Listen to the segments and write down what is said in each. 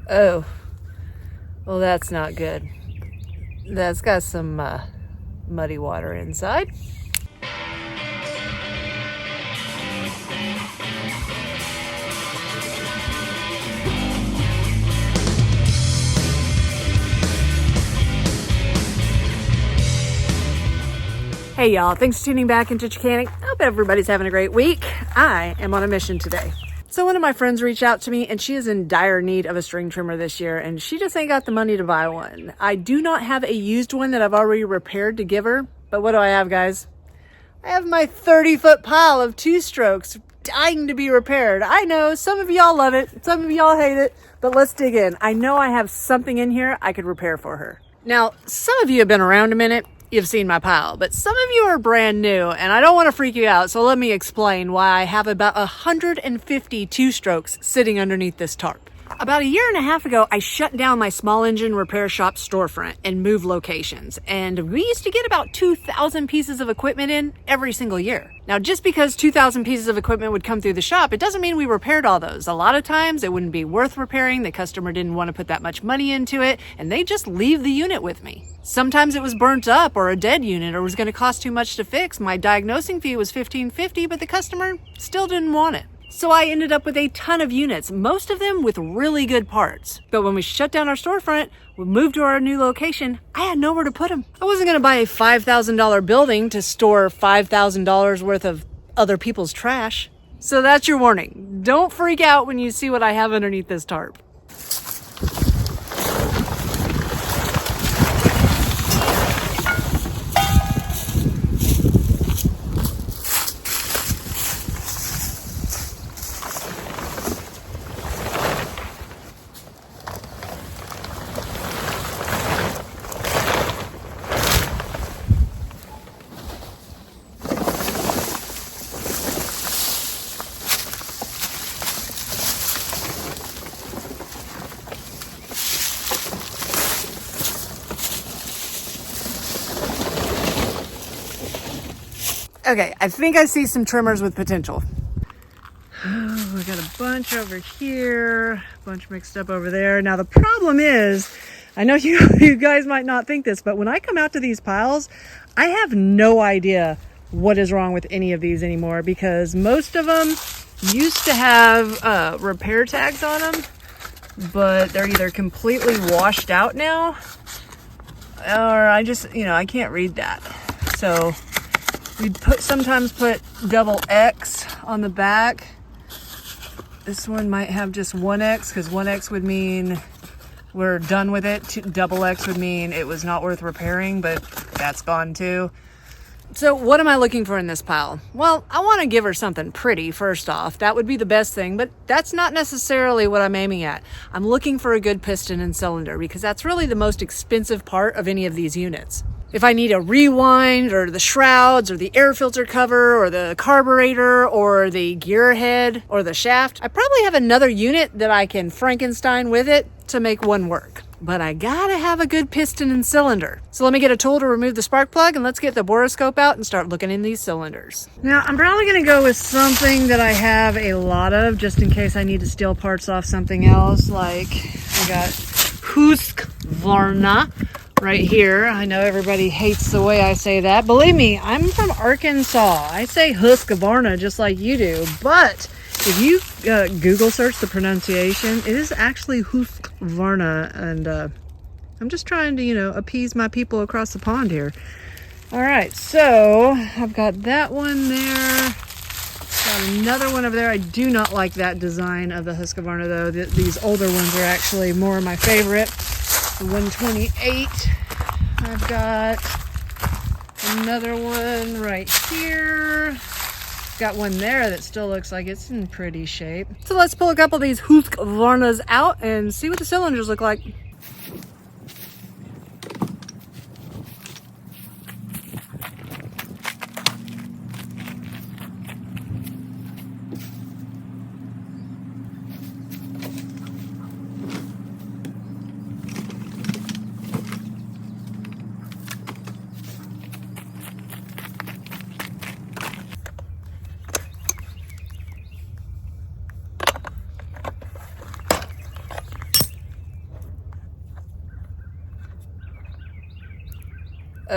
Oh, well, that's not good. That's got some muddy water inside. Hey y'all, thanks for tuning back into Chickanic. I hope everybody's having a great week. I am on a mission today. So one of my friends reached out to me and she is in dire need of a string trimmer this year and she just ain't got the money to buy one. I do not have a used one that I've already repaired to give her, but what do I have, guys? I have my 30-foot pile of two-strokes dying to be repaired. I know some of y'all love it, some of y'all hate it, but let's dig in. I know I have something in here I could repair for her. Now, some of you have been around a minute. You've seen my pile, but some of you are brand new and I don't want to freak you out. So let me explain why I have about 150 two-strokes sitting underneath this tarp. About 1.5 years ago, I shut down my small engine repair shop storefront and moved locations. And we used to get about 2,000 pieces of equipment in every single year. Now, just because 2,000 pieces of equipment would come through the shop, it doesn't mean we repaired all those. A lot of times it wouldn't be worth repairing. The customer didn't want to put that much money into it and they just leave the unit with me. Sometimes it was burnt up or a dead unit or was going to cost too much to fix. My diagnosing fee was $15.50, but the customer still didn't want it. So I ended up with a ton of units, most of them with really good parts. But when we shut down our storefront, we moved to our new location, I had nowhere to put them. I wasn't going to buy a $5,000 building to store $5,000 worth of other people's trash. So that's your warning. Don't freak out when you see what I have underneath this tarp. Okay, I think I see some trimmers with potential. Oh, we got a bunch over here, a bunch mixed up over there. Now the problem is, I know you guys might not think this, but when I come out to these piles, I have no idea what is wrong with any of these anymore because most of them used to have repair tags on them, but they're either completely washed out now or I can't read that. So we'd sometimes put double X on the back. This one might have just 1X because 1X would mean we're done with it. Double X would mean it was not worth repairing, but that's gone too. So what am I looking for in this pile? Well, I want to give her something pretty first off. That would be the best thing, but that's not necessarily what I'm aiming at. I'm looking for a good piston and cylinder because that's really the most expensive part of any of these units. If I need a rewind or the shrouds or the air filter cover or the carburetor or the gear head or the shaft, I probably have another unit that I can Frankenstein with it to make one work. But I gotta have a good piston and cylinder. So let me get a tool to remove the spark plug and let's get the boroscope out and start looking in these cylinders. Now I'm probably gonna go with something that I have a lot of just in case I need to steal parts off something else. Like I got Husqvarna right here. I know everybody hates the way I say that. Believe me, I'm from Arkansas. I say Husqvarna just like you do. But if you Google search the pronunciation, it is actually Husqvarna. And I'm just trying to, appease my people across the pond here. All right, so I've got that one there. Got another one over there. I do not like that design of the Husqvarna though. These older ones are actually more of my favorite. The 128. I've got another one right here. Got one there that still looks like it's in pretty shape. So let's pull a couple of these Husqvarnas out and see what the cylinders look like.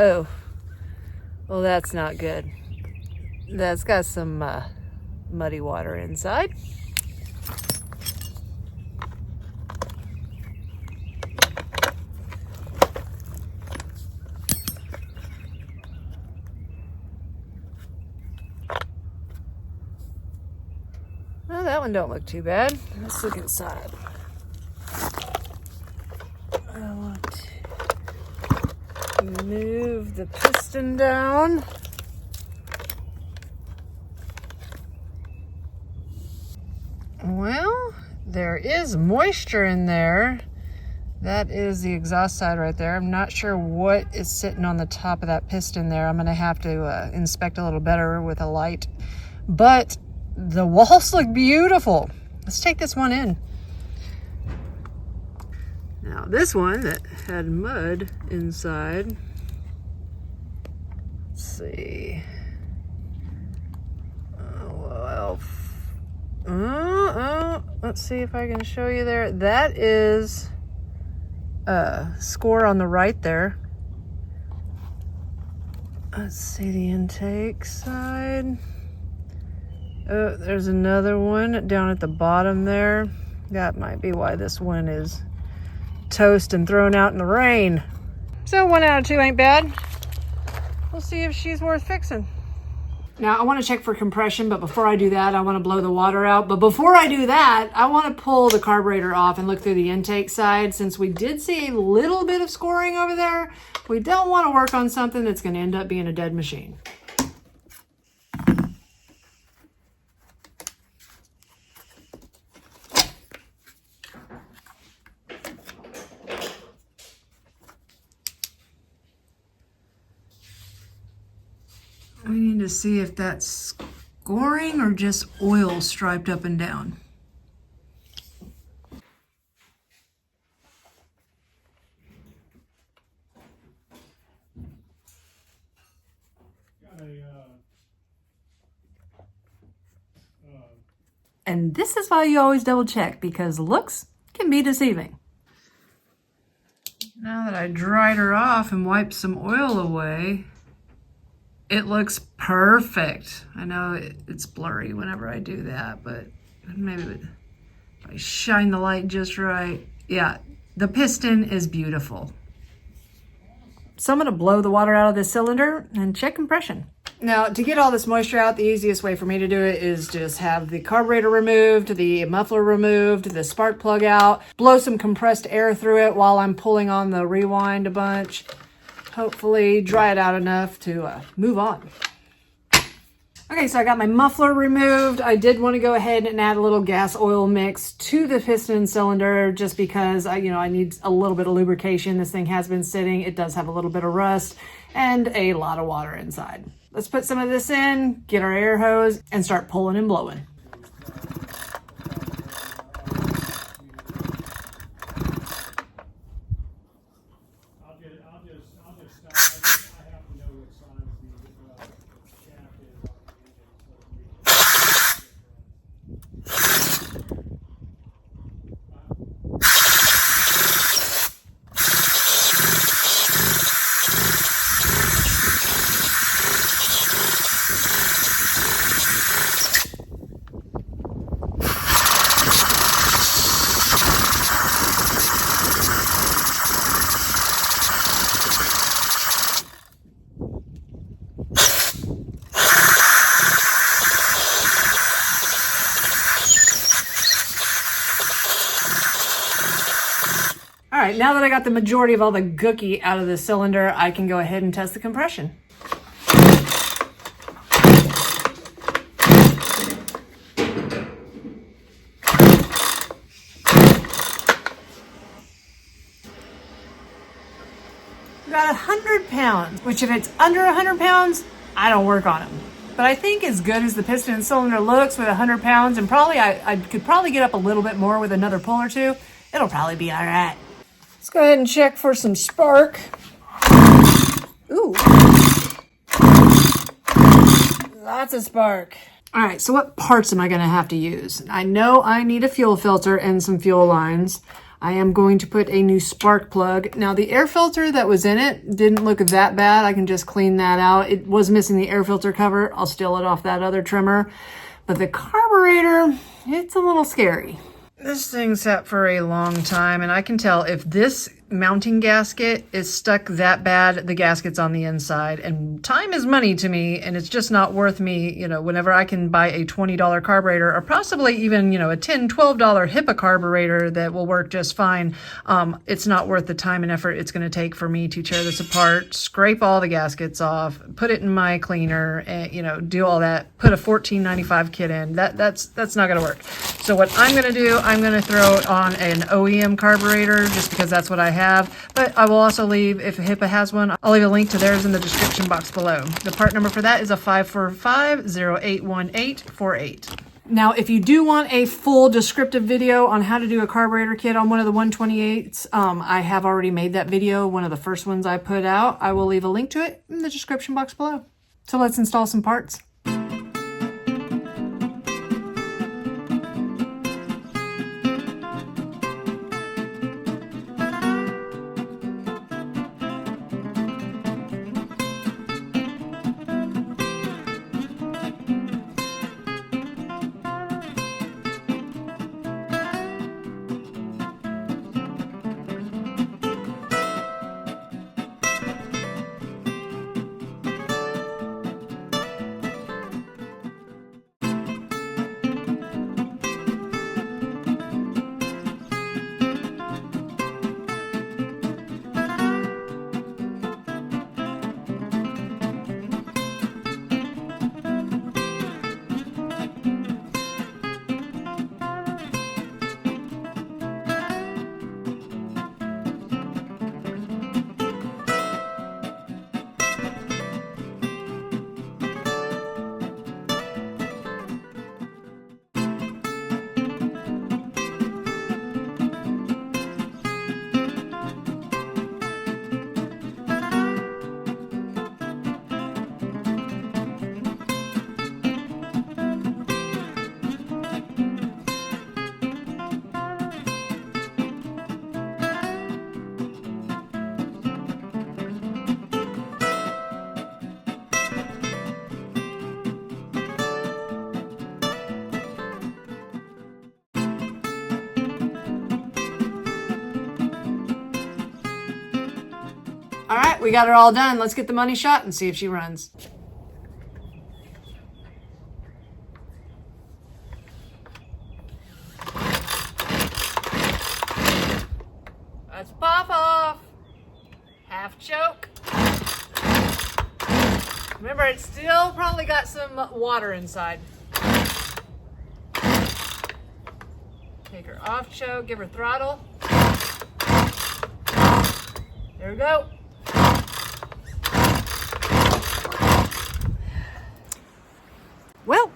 Oh, well, that's not good. That's got some muddy water inside. Well, that one don't look too bad. Let's look inside. I want to move the piston down. Well, there is moisture in there. That is the exhaust side right there. I'm not sure what is sitting on the top of that piston there. I'm gonna have to inspect a little better with a light. But the walls look beautiful. Let's take this one in. Now this one that had mud inside, let's see. Let's see if I can show you there. That is a score on the right there. Let's see the intake side. Oh, there's another one down at the bottom there. That might be why this one is toast and thrown out in the rain. So 1 out of 2 ain't bad. We'll see if she's worth fixing. Now I want to check for compression, but before I do that, I want to blow the water out. But before I do that, I want to pull the carburetor off and look through the intake side. Since we did see a little bit of scoring over there, we don't want to work on something that's going to end up being a dead machine. We need to see if that's scoring or just oil striped up and down. And this is why you always double check, because looks can be deceiving. Now that I dried her off and wiped some oil away, it looks perfect. I know it's blurry whenever I do that, but maybe if I shine the light just right. Yeah, the piston is beautiful. So I'm gonna blow the water out of this cylinder and check compression. Now, to get all this moisture out, the easiest way for me to do it is just have the carburetor removed, the muffler removed, the spark plug out, blow some compressed air through it while I'm pulling on the rewind a bunch. Hopefully dry it out enough to move on. Okay, so I got my muffler removed. I did want to go ahead and add a little gas oil mix to the piston cylinder just because I need a little bit of lubrication. This thing has been sitting. It does have a little bit of rust and a lot of water inside. Let's put some of this in, get our air hose, and start pulling and blowing. All right, now that I got the majority of all the gooky out of the cylinder, I can go ahead and test the compression. Got 100 pounds, which if it's under 100 pounds, I don't work on them. But I think as good as the piston and cylinder looks with 100 pounds, and probably I could probably get up a little bit more with another pull or two, it'll probably be all right. Let's go ahead and check for some spark. Ooh. Lots of spark. All right, so what parts am I gonna have to use? I know I need a fuel filter and some fuel lines. I am going to put a new spark plug. Now the air filter that was in it didn't look that bad. I can just clean that out. It was missing the air filter cover. I'll steal it off that other trimmer. But the carburetor, it's a little scary. This thing sat for a long time, and I can tell if this mounting gasket is stuck that bad, the gasket's on the inside, and time is money to me, and it's just not worth me, you know, whenever I can buy a $20 carburetor, or possibly even, you know, a $10, $12 HIPAA carburetor that will work just fine. It's not worth the time and effort it's going to take for me to tear this apart, scrape all the gaskets off, put it in my cleaner, and, you know, do all that, put a $14.95 kit in. That's not going to work. So what I'm going to do, I'm going to throw on an OEM carburetor just because that's what I have, but I will also leave, if HIPAA has one, I'll leave a link to theirs in the description box below. The part number for that is a 545-081848. Now, if you do want a full descriptive video on how to do a carburetor kit on one of the 128s, I have already made that video, one of the first ones I put out. I will leave a link to it in the description box below. So let's install some parts. All right, we got her all done. Let's get the money shot and see if she runs. Let's pop off. Half choke. Remember, it's still probably got some water inside. Take her off choke, give her throttle. There we go. Well,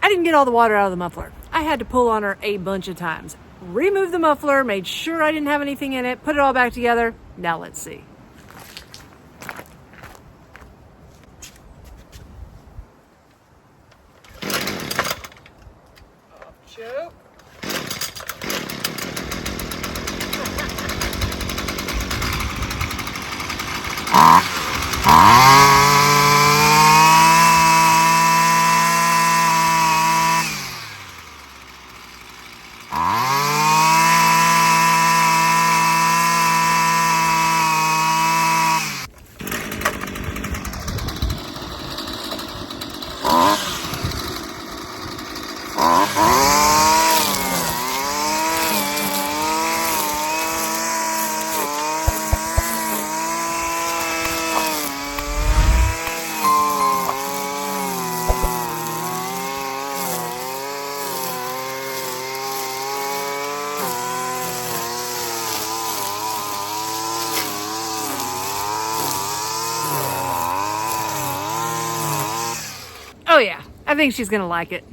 I didn't get all the water out of the muffler. I had to pull on her a bunch of times. Remove the muffler, made sure I didn't have anything in it, put it all back together. Now let's see. Off choke. Oh yeah, I think she's gonna like it.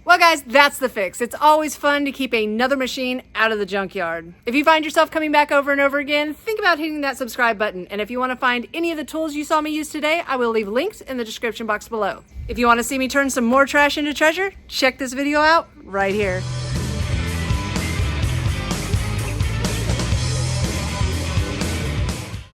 Well guys, that's the fix. It's always fun to keep another machine out of the junkyard. If you find yourself coming back over and over again, think about hitting that subscribe button. And if you want to find any of the tools you saw me use today, I will leave links in the description box below. If you want to see me turn some more trash into treasure, check this video out right here.